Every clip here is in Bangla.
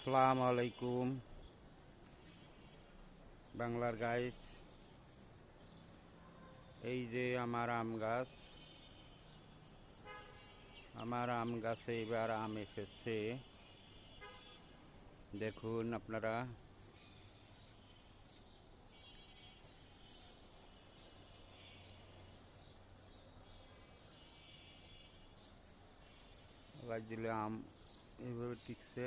আসসালামু আলাইকুম বাংলার গাইস। এই যে আমার আম গাছে এবার আম এসেছে। দেখুন আপনারা, গাছ দিলে আম এইভাবে টিকছে।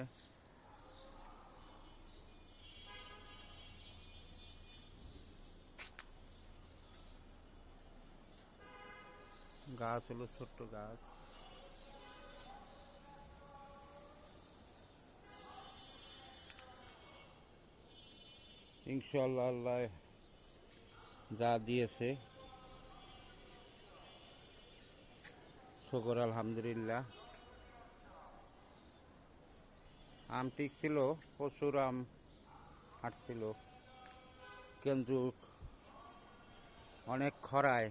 গাছ হলো ছোট্ট গাছ। ইনশাআল্লাহ আল্লাহ যা দিয়েছে, শুকর আলহামদুলিল্লাহ। আম টিকছিল, প্রচুর আম হাঁটছিল, কিন্তু অনেক খরায়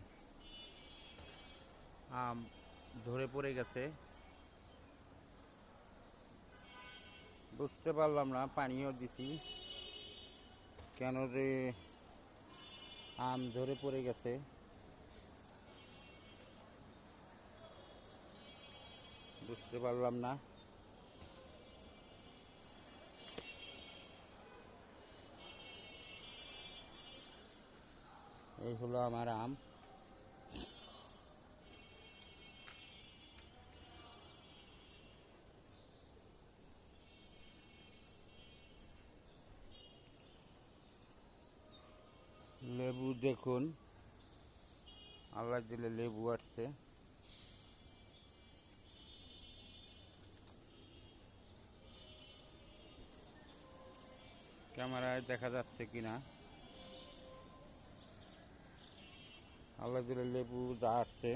আম ঝরে পড়ে গেছে। বুঝতে পারলাম না, পানিও দিছি কেন যে আম ঝরে পড়ে গেছে, বুঝতে পারলাম না। এই হলো আমার আম। লেবু দেখুন, আল্লাহ দিলে লেবু আসছে। ক্যামেরায় দেখা যাচ্ছে কিনা, আল্লাহ দিলে লেবু যা আসছে,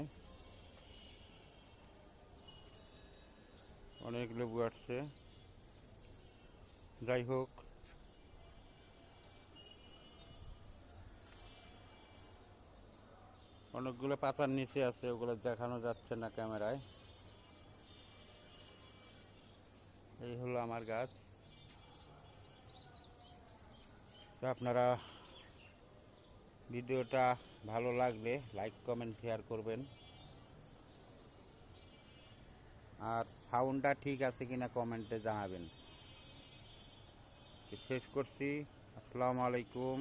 অনেক লেবু আসছে। যাই হোক, অনেকগুলো পাতার নিচে আছে, ওগুলো দেখানো যাচ্ছে না ক্যামেরায়। এই হলো আমার গাছ। তো আপনারা ভিডিওটা ভালো লাগলে লাইক কমেন্ট শেয়ার করবেন, আর সাউন্ডটা ঠিক আছে কিনা কমেন্টে জানাবেন। শেষ করছি। আসসালামু আলাইকুম।